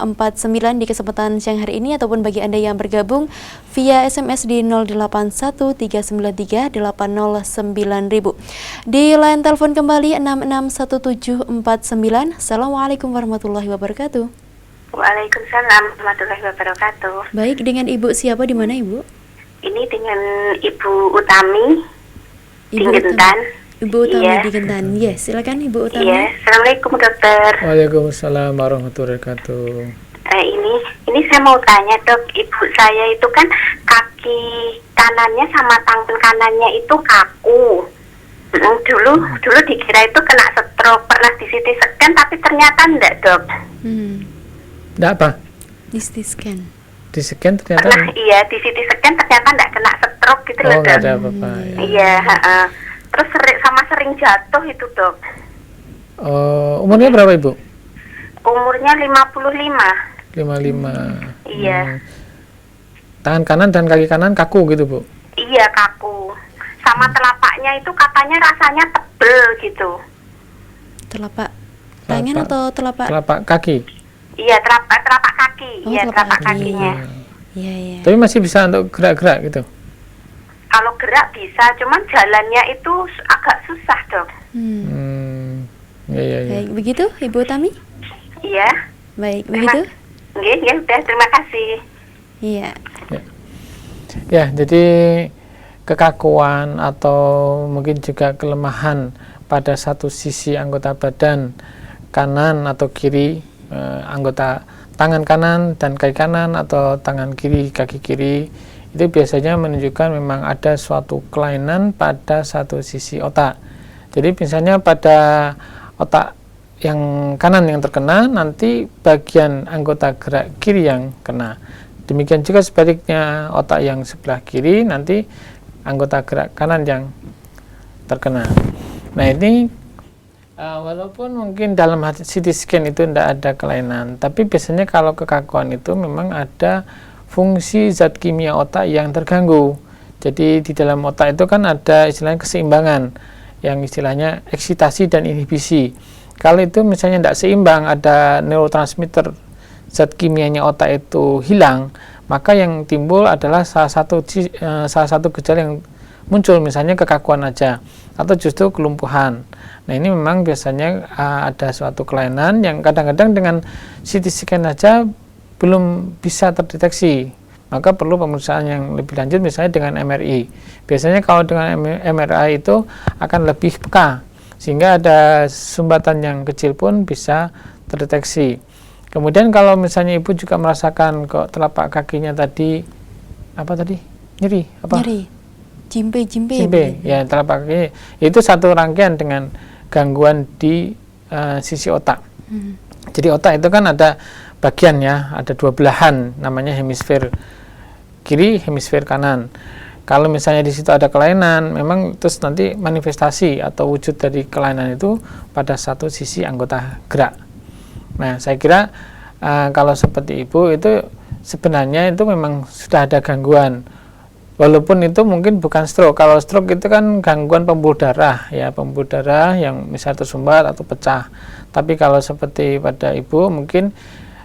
di kesempatan siang hari ini, ataupun bagi Anda yang bergabung via SMS di 081393809000. Di line telepon kembali 661749. Assalamualaikum warahmatullahi wabarakatuh. Waalaikumsalam warahmatullahi wabarakatuh. Baik, dengan Ibu siapa, di mana Ibu? Ini dengan Ibu Utami di Gentan. Ibu Utami di Gentan. Yes, silakan Ibu Utami. Iya, Assalamualaikum Dokter. Waalaikumsalam warahmatullahi wabarakatuh. Ini saya mau tanya Dok, ibu saya itu kan kaki kanannya sama tangan kanannya itu kaku. Dulu dikira itu kena stroke, pernah di CT scan tapi ternyata enggak Dok. Enggak apa? Di CT scan. Di scan ternyata? Pernah, iya, di CT scan ternyata enggak kena stroke gitu loh Dok. Oh, enggak ada apa-apa. Iya, terus sering jatuh itu Dok. Umurnya berapa Ibu? Umurnya 55. 55. Iya. Tangan kanan dan kaki kanan kaku gitu Bu? Iya, kaku. sama telapaknya itu katanya rasanya tebel gitu. Telapak tangan atau telapak? Telapak kaki. Iya, telapak kaki. Oh, Iya, telapak kakinya. Iya, iya. Tapi masih bisa untuk gerak-gerak gitu. Kalau gerak bisa, cuman jalannya itu agak susah, Dok. Iya. Baik, begitu Ibu Tami? Iya. Baik, begitu? Nggih, udah, terima kasih. Iya. Ya, jadi kekakuan atau mungkin juga kelemahan pada satu sisi anggota badan kanan atau kiri, anggota tangan kanan dan kaki kanan atau tangan kiri, kaki kiri, itu biasanya menunjukkan memang ada suatu kelainan pada satu sisi otak. Jadi misalnya pada otak yang kanan yang terkena, nanti bagian anggota gerak kiri yang kena. Demikian juga sebaliknya, otak yang sebelah kiri nanti anggota gerak kanan yang terkena. Nah ini walaupun mungkin dalam CT scan itu tidak ada kelainan, tapi biasanya kalau kekakuan itu memang ada fungsi zat kimia otak yang terganggu. Jadi di dalam otak itu kan ada istilahnya keseimbangan, yang istilahnya eksitasi dan inhibisi. Kalau itu misalnya tidak seimbang, ada neurotransmitter zat kimianya otak itu hilang, maka yang timbul adalah salah satu gejala yang muncul, misalnya kekakuan aja atau justru kelumpuhan. Nah ini memang biasanya ada suatu kelainan yang kadang-kadang dengan CT scan saja belum bisa terdeteksi, maka perlu pemeriksaan yang lebih lanjut, misalnya dengan MRI. Biasanya kalau dengan MRI itu akan lebih peka, sehingga ada sumbatan yang kecil pun bisa terdeteksi. Kemudian kalau misalnya ibu juga merasakan kok telapak kakinya tadi nyeri, jimbe ya, telapak kaki itu satu rangkaian dengan gangguan di sisi otak. Jadi otak itu kan ada bagian, ya, ada dua belahan, namanya hemisfer kiri, hemisfer kanan. Kalau misalnya di situ ada kelainan, memang terus nanti manifestasi atau wujud dari kelainan itu pada satu sisi anggota gerak. Nah, saya kira kalau seperti ibu itu sebenarnya itu memang sudah ada gangguan. Walaupun itu mungkin bukan stroke. Kalau stroke itu kan gangguan pembuluh darah, ya, pembuluh darah yang misalnya tersumbat atau pecah. Tapi kalau seperti pada ibu mungkin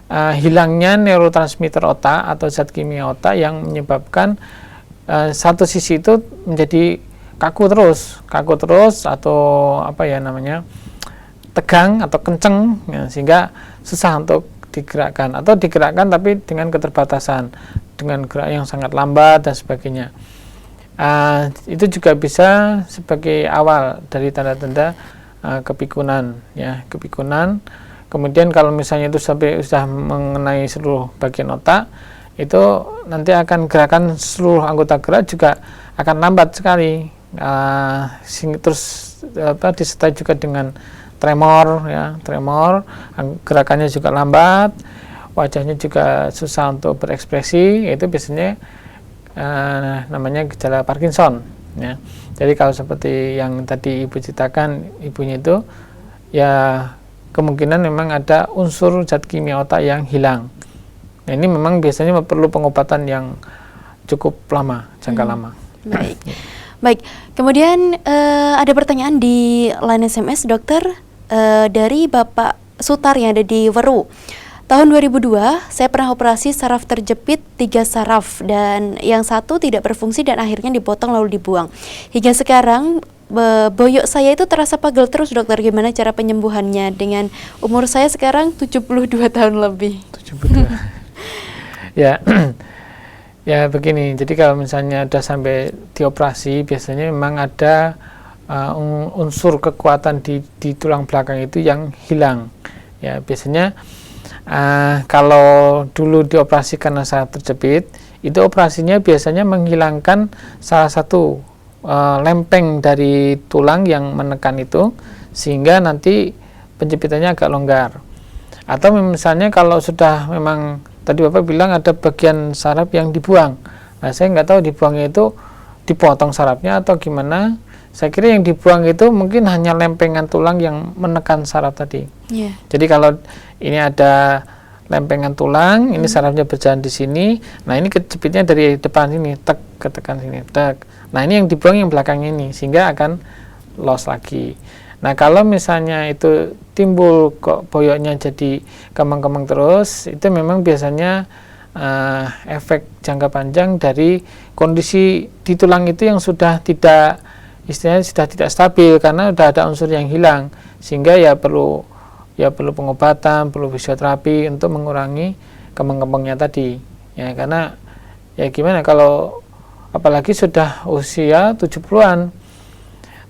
hilangnya neurotransmitter otak atau zat kimia otak yang menyebabkan satu sisi itu menjadi kaku terus atau tegang atau kenceng, ya, sehingga susah untuk digerakkan atau digerakkan tapi dengan keterbatasan, dengan gerak yang sangat lambat dan sebagainya. Itu juga bisa sebagai awal dari tanda-tanda kepikunan, ya, kepikunan. Kemudian kalau misalnya itu sampai sudah mengenai seluruh bagian otak, itu nanti akan gerakan seluruh anggota gerak juga akan lambat sekali, terus disertai juga dengan tremor, ya, gerakannya juga lambat, wajahnya juga susah untuk berekspresi. Itu biasanya namanya gejala Parkinson, ya. Jadi kalau seperti yang tadi ibu ceritakan, ibunya itu ya kemungkinan memang ada unsur zat kimia otak yang hilang. Nah, ini memang biasanya perlu pengobatan yang cukup lama, jangka lama. Baik. Kemudian ada pertanyaan di line SMS, dokter, dari Bapak Sutar yang ada di Weru. Tahun 2002, saya pernah operasi saraf terjepit 3 saraf dan yang satu tidak berfungsi dan akhirnya dipotong lalu dibuang. Hingga sekarang boyok saya itu terasa pegel terus, dokter. Gimana cara penyembuhannya dengan umur saya sekarang 72 tahun lebih? 72. Ya. Ya begini, jadi kalau misalnya sudah sampai dioperasi, biasanya memang ada unsur kekuatan di tulang belakang itu yang hilang. Ya, biasanya kalau dulu dioperasi karena saraf terjepit, itu operasinya biasanya menghilangkan salah satu lempeng dari tulang yang menekan itu, sehingga nanti penjepitannya agak longgar. Atau misalnya kalau sudah memang tadi Bapak bilang ada bagian saraf yang dibuang. Nah, saya nggak tahu dibuangnya itu dipotong sarafnya atau gimana. Saya kira yang dibuang itu mungkin hanya lempengan tulang yang menekan saraf tadi. Jadi kalau ini ada lempengan tulang, ini sarafnya berjalan di sini. Nah, ini kejepitnya dari depan sini, tek, ketekan sini, tek. Nah, ini yang dibuang yang belakang ini, sehingga akan loss lagi. Nah, kalau misalnya itu timbul kok boyoknya jadi kembang-kembang terus, itu memang biasanya efek jangka panjang dari kondisi di tulang itu yang sudah tidak, istilahnya sudah tidak stabil karena sudah ada unsur yang hilang, sehingga ya perlu pengobatan, perlu fisioterapi untuk mengurangi kembang-kembangnya tadi. Ya, karena ya gimana kalau apalagi sudah usia 70-an,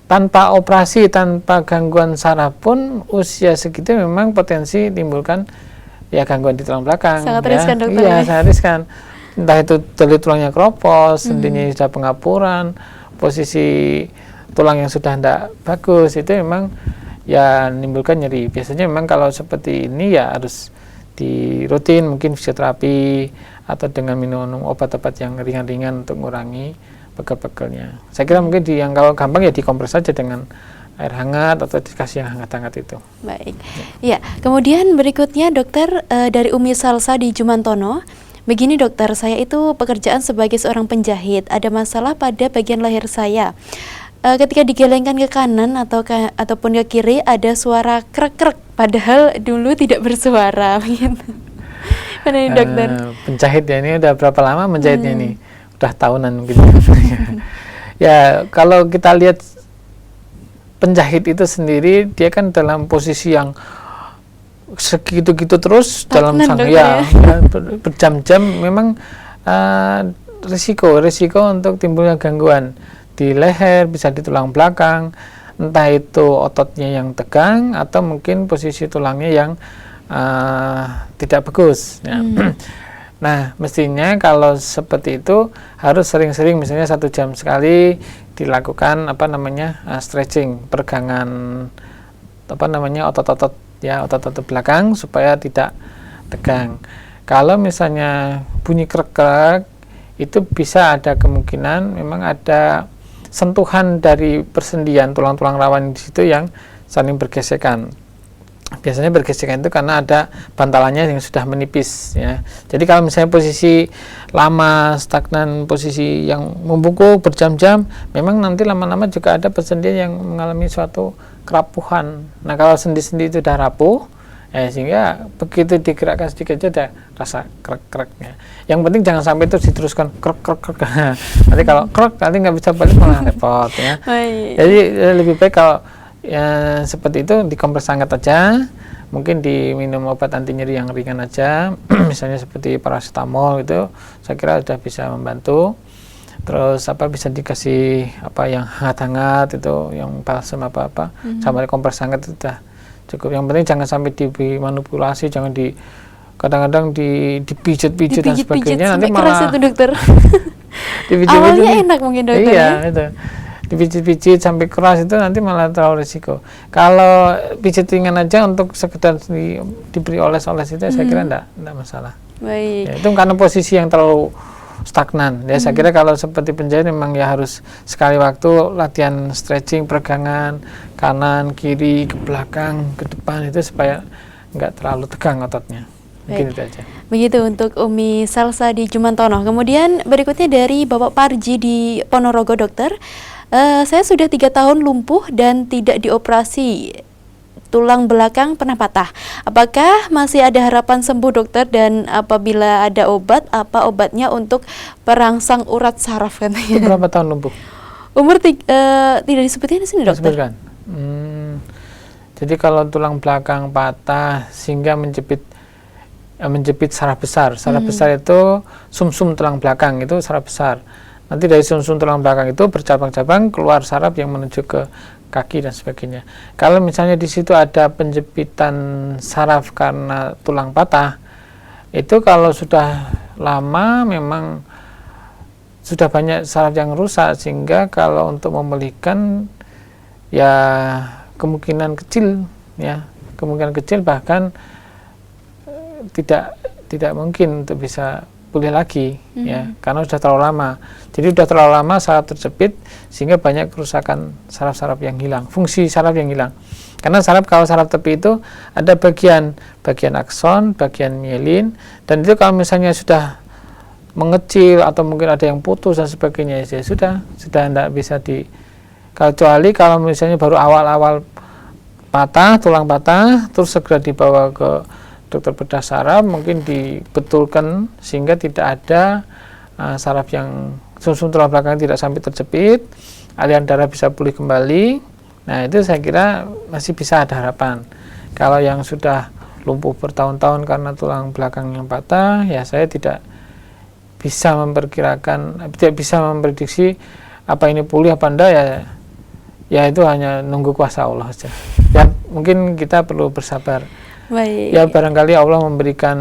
tanpa operasi, tanpa gangguan saraf pun usia segitu memang potensi timbulkan ya gangguan di tulang belakang. Sangat ya. riskan, dokter. Iya, sangat riskan. Entah itu dari tulangnya keropos, sendinya sudah pengapuran, posisi tulang yang sudah tidak bagus, itu memang ya menimbulkan nyeri. Biasanya memang kalau seperti ini ya harus di rutin, mungkin fisioterapi atau dengan minum obat-obat yang ringan-ringan untuk mengurangi pegel-pegelnya. Saya kira mungkin yang kalau gampang ya dikompres saja dengan air hangat atau dikasih yang hangat-hangat itu. Baik. Ya, kemudian berikutnya dokter dari Umi Salsa di Jumantono. Begini dokter, saya itu pekerjaan sebagai seorang penjahit. Ada masalah pada bagian leher saya. Ketika digelengkan ke kanan ataupun ke kiri ada suara krek-krek, padahal dulu tidak bersuara. Mana ini dokter? Penjahit ya, ini udah berapa lama menjahitnya ini? Udah tahunan mungkin. Ya, kalau kita lihat penjahit itu sendiri, dia kan dalam posisi yang segitu-gitu terus dalam ya berjam-jam, memang risiko untuk timbulnya gangguan di leher, bisa di tulang belakang, entah itu ototnya yang tegang atau mungkin posisi tulangnya yang tidak bagus. Ya. Nah, mestinya kalau seperti itu harus sering-sering, misalnya 1 jam sekali dilakukan stretching, peregangan otot-otot ya, otot-otot belakang supaya tidak tegang. Kalau misalnya bunyi krek-krek, itu bisa ada kemungkinan memang ada sentuhan dari persendian tulang-tulang rawan di situ yang saling bergesekan. Biasanya bergesekan itu karena ada bantalannya yang sudah menipis ya. Jadi kalau misalnya posisi lama stagnan, posisi yang membungkuk berjam-jam, memang nanti lama-lama juga ada persendian yang mengalami suatu kerapuhan. Nah, kalau sendi-sendi itu sudah rapuh, sehingga begitu digerakkan sedikit aja ada rasa krek-kreknya. Yang penting jangan sampai itu diteruskan krek-krek. Nanti kalau krek nanti nggak bisa balik, malah repot ya. Jadi lebih baik kalau ya seperti itu dikompres hangat aja, mungkin diminum obat anti nyeri yang ringan aja, misalnya seperti paracetamol itu, saya kira sudah bisa membantu. Terus bisa dikasih yang hangat-hangat itu, yang balsam sama kompres hangat itu sudah cukup. Yang penting jangan sampai dimanipulasi, jangan kadang-kadang dipijit-pijit dan sebagainya, nanti malah keras itu dokter. Awalnya enak mungkin dokter. Iya, itu. Dipijit-pijit sampai keras itu nanti malah terlalu risiko. Kalau pijit ringan aja untuk sekedar diberi oles-oles itu saya kira enggak masalah. Baik. Ya, itu karena posisi yang terlalu stagnan. Ya, saya kira kalau seperti penjahit memang ya harus sekali waktu latihan stretching, peregangan kanan, kiri, ke belakang, ke depan itu supaya enggak terlalu tegang ototnya. Mungkin itu aja. Begitu untuk Umi Salsa di Jumantono. Kemudian berikutnya dari Bapak Parji di Ponorogo dokter. Saya sudah 3 tahun lumpuh dan tidak dioperasi. Tulang belakang pernah patah. Apakah masih ada harapan sembuh dokter, dan apabila ada obat, apa obatnya untuk perangsang urat saraf katanya? Itu berapa tahun lumpuh? Umur tidak disebutkan di sini dokter. Jadi kalau tulang belakang patah sehingga menjepit saraf besar. Saraf besar itu sumsum tulang belakang, itu saraf besar. Nanti dari sumsum tulang belakang itu bercabang-cabang keluar saraf yang menuju ke kaki dan sebagainya. Kalau misalnya di situ ada penjepitan saraf karena tulang patah, itu kalau sudah lama memang sudah banyak saraf yang rusak, sehingga kalau untuk memulihkan ya kemungkinan kecil bahkan tidak mungkin untuk bisa pulih lagi ya, karena sudah terlalu lama. Jadi sudah terlalu lama saraf terjepit sehingga banyak kerusakan saraf-saraf yang hilang, fungsi saraf yang hilang. Karena kalau saraf tepi itu ada bagian akson, bagian mielin, dan itu kalau misalnya sudah mengecil atau mungkin ada yang putus dan sebagainya, ya sudah tidak bisa kecuali kalau misalnya baru awal-awal tulang patah, terus segera dibawa ke dokter bedah saraf, mungkin dibetulkan sehingga tidak ada saraf yang sumsum tulang belakang tidak sampai terjepit, aliran darah bisa pulih kembali. Nah, itu saya kira masih bisa ada harapan. Kalau yang sudah lumpuh bertahun-tahun karena tulang belakang yang patah, ya saya tidak bisa memprediksi apa ini pulih apa enggak, ya itu hanya nunggu kuasa Allah saja. Ya mungkin kita perlu bersabar. Baik. Ya barangkali Allah memberikan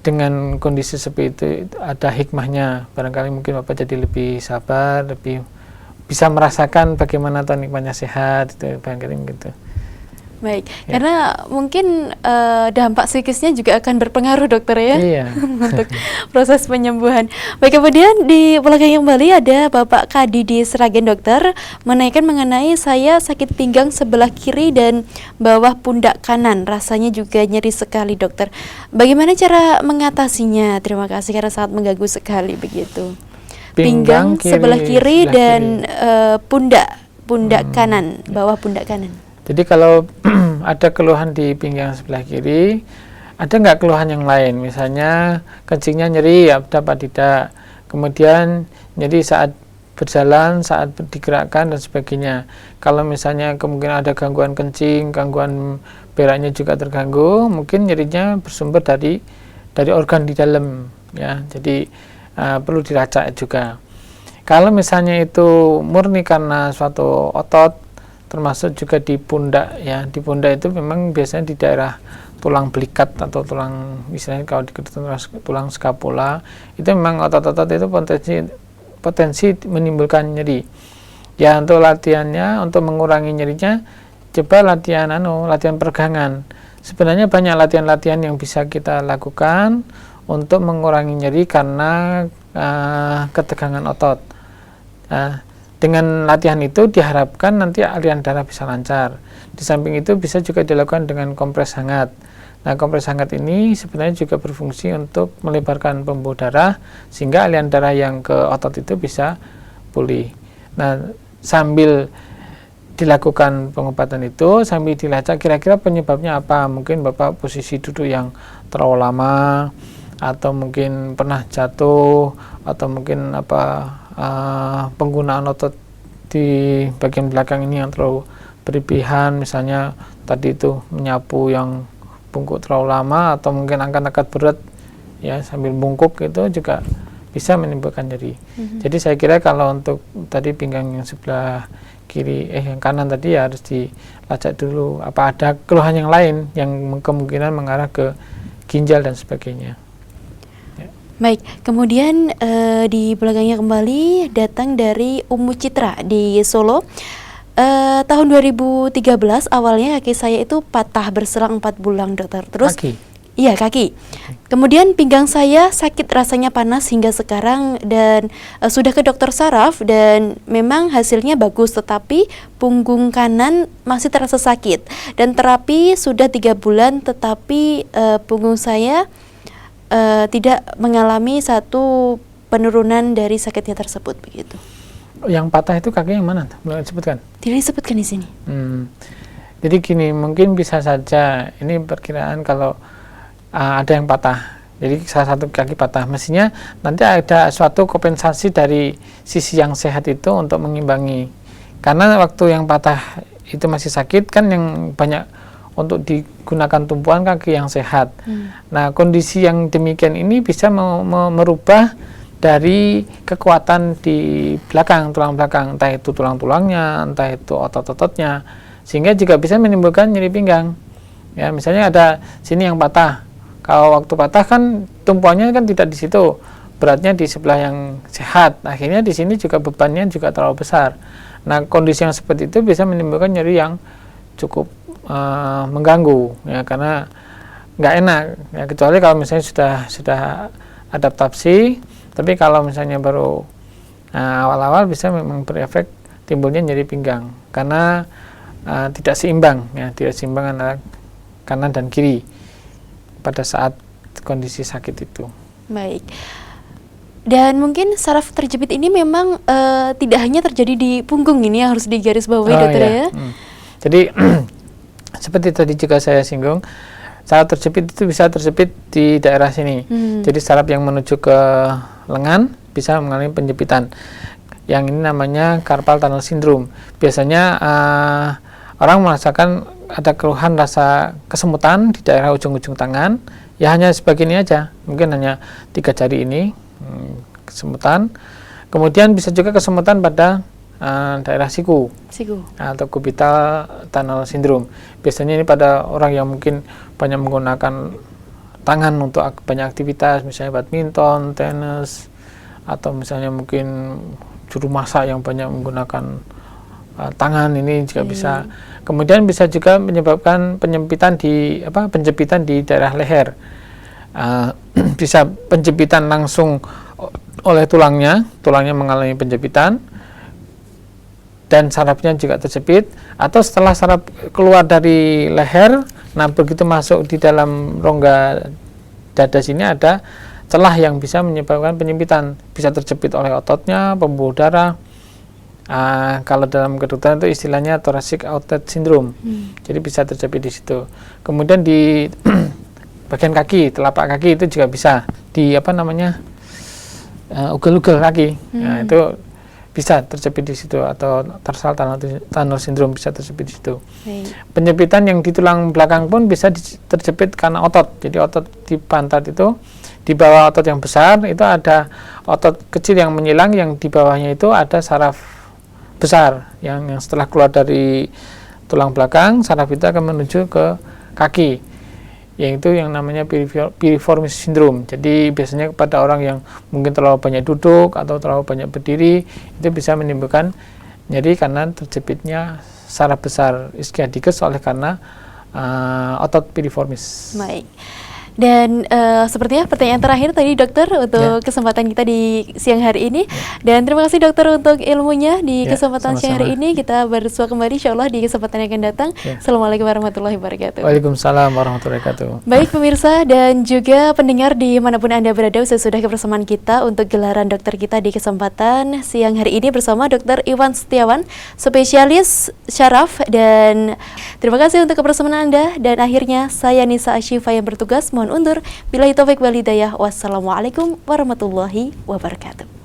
dengan kondisi seperti itu ada hikmahnya. Barangkali mungkin Bapak jadi lebih sabar, lebih bisa merasakan bagaimana nikmatnya sehat, itu barangkali gitu. Baik, karena mungkin dampak psikisnya juga akan berpengaruh dokter ya, iya. untuk proses penyembuhan. Baik, kemudian di belakang kembali ada Bapak Kadi di Sragen dokter, menanyakan mengenai saya sakit pinggang sebelah kiri dan bawah pundak kanan, rasanya juga nyeri sekali dokter. Bagaimana cara mengatasinya? Terima kasih karena sangat mengganggu sekali begitu. Pinggang sebelah kiri dan pundak kanan, bawah pundak kanan. Jadi kalau ada keluhan di pinggang sebelah kiri, ada nggak keluhan yang lain? Misalnya kencingnya nyeri, dapat tidak? Kemudian nyeri saat berjalan, saat digerakkan dan sebagainya. Kalau misalnya kemungkinan ada gangguan kencing, gangguan beraknya juga terganggu, mungkin nyerinya bersumber dari organ di dalam, ya. Jadi perlu dilacak juga. Kalau misalnya itu murni karena suatu otot, termasuk juga di pundak, ya. Di pundak itu memang biasanya di daerah tulang belikat atau tulang, misalnya kalau di tulang skapula, itu memang otot-otot itu potensi menimbulkan nyeri. Ya, untuk latihannya, untuk mengurangi nyerinya, coba latihan peregangan. Sebenarnya banyak latihan-latihan yang bisa kita lakukan untuk mengurangi nyeri karena ketegangan otot. Dengan latihan itu diharapkan nanti aliran darah bisa lancar. Di samping itu bisa juga dilakukan dengan kompres hangat. Nah, kompres hangat ini sebenarnya juga berfungsi untuk melebarkan pembuluh darah sehingga aliran darah yang ke otot itu bisa pulih. Nah, sambil dilakukan pengobatan itu, sambil dilacak kira-kira penyebabnya apa. Mungkin Bapak posisi duduk yang terlalu lama, atau mungkin pernah jatuh, atau mungkin penggunaan otot di bagian belakang ini yang terlalu berlebihan, misalnya tadi itu menyapu yang bungkuk terlalu lama, atau mungkin angkat-angkat berat ya sambil bungkuk, itu juga bisa menimbulkan nyeri. Jadi saya kira kalau untuk tadi pinggang yang sebelah kiri, yang kanan tadi ya harus dilacak dulu apa ada keluhan yang lain yang kemungkinan mengarah ke ginjal dan sebagainya. Baik, kemudian di belakangnya kembali datang dari Umu Citra di Solo. Tahun 2013 awalnya kaki saya itu patah berselang 4 bulan dokter. Terus kaki? Iya, kaki. Kemudian pinggang saya sakit, rasanya panas hingga sekarang, dan sudah ke dokter saraf dan memang hasilnya bagus, tetapi punggung kanan masih terasa sakit. Dan terapi sudah 3 bulan tetapi punggung saya tidak mengalami satu penurunan dari sakitnya tersebut begitu. Yang patah itu kaki yang mana? Boleh disebutkan? Tidak disebutkan di sini. Jadi gini, mungkin bisa saja ini perkiraan kalau ada yang patah. Jadi salah satu kaki patah, mestinya nanti ada suatu kompensasi dari sisi yang sehat itu untuk mengimbangi. Karena waktu yang patah itu masih sakit kan, yang banyak untuk digunakan tumpuan kaki yang sehat. Nah, kondisi yang demikian ini bisa merubah dari kekuatan di belakang, tulang belakang, entah itu tulang-tulangnya, entah itu otot-ototnya, sehingga juga bisa menimbulkan nyeri pinggang. Ya, misalnya ada sini yang patah. Kalau waktu patah kan tumpuannya kan tidak di situ, beratnya di sebelah yang sehat. Akhirnya di sini juga bebannya juga terlalu besar. Nah, kondisi yang seperti itu bisa menimbulkan nyeri yang cukup mengganggu, ya, karena nggak enak, ya, kecuali kalau misalnya sudah adaptasi. Tapi kalau misalnya baru awal-awal bisa memang berefek timbulnya nyeri pinggang karena tidak seimbang ya, tidak seimbang antara kanan dan kiri pada saat kondisi sakit itu. Baik. Dan mungkin saraf terjepit ini memang tidak hanya terjadi di punggung, ini yang harus digarisbawahi dokter ya. Jadi seperti tadi juga saya singgung, saraf terjepit itu bisa terjepit di daerah sini. Jadi saraf yang menuju ke lengan bisa mengalami penjepitan. Yang ini namanya carpal tunnel syndrome. Biasanya orang merasakan ada keluhan rasa kesemutan di daerah ujung-ujung tangan. Ya hanya sebagian ini aja, mungkin hanya 3 jari ini kesemutan. Kemudian bisa juga kesemutan pada daerah siku atau cubital tunnel syndrome. Biasanya ini pada orang yang mungkin banyak menggunakan tangan untuk banyak aktivitas, misalnya badminton, tenis, atau misalnya mungkin juru masak yang banyak menggunakan tangan, ini juga bisa. Kemudian bisa juga menyebabkan penjepitan di daerah leher. Bisa penjepitan langsung oleh tulangnya mengalami penjepitan dan sarafnya juga terjepit, atau setelah saraf keluar dari leher, nah begitu masuk di dalam rongga dada sini ada celah yang bisa menyebabkan penjempitan, bisa terjepit oleh ototnya, pembuluh darah. Kalau dalam kedokteran itu istilahnya thoracic outlet syndrome. Jadi bisa terjepit di situ. Kemudian di bagian kaki, telapak kaki itu juga bisa di ugel-ugel kaki. Nah, itu bisa terjepit di situ, atau tarsal tunnel syndrome bisa terjepit di situ. Penjepitan yang di tulang belakang pun bisa terjepit karena otot. Jadi otot di pantat itu, di bawah otot yang besar itu ada otot kecil yang menyilang, yang di bawahnya itu ada saraf besar yang setelah keluar dari tulang belakang, saraf itu akan menuju ke kaki, yaitu yang namanya piriformis syndrome. Jadi biasanya pada orang yang mungkin terlalu banyak duduk atau terlalu banyak berdiri, itu bisa menimbulkan nyeri karena terjepitnya saraf besar ischiadicus oleh karena otot piriformis. Baik. Dan sepertinya pertanyaan terakhir tadi dokter untuk kesempatan kita di siang hari ini. Dan terima kasih dokter untuk ilmunya di kesempatan siang hari ini. Kita bersua kembali insyaallah di kesempatan yang akan datang. Assalamualaikum warahmatullahi wabarakatuh. Waalaikumsalam warahmatullahi wabarakatuh. Baik pemirsa dan juga pendengar dimanapun Anda berada, sudah kebersamaan kita untuk gelaran dokter kita di kesempatan siang hari ini bersama Dr. Iwan Setiawan, spesialis syaraf. Dan terima kasih untuk kebersamaan Anda. Dan akhirnya saya Nisa Ashifa yang bertugas mohon undur. Billahi taufik wal hidayah. Wassalamualaikum warahmatullahi wabarakatuh.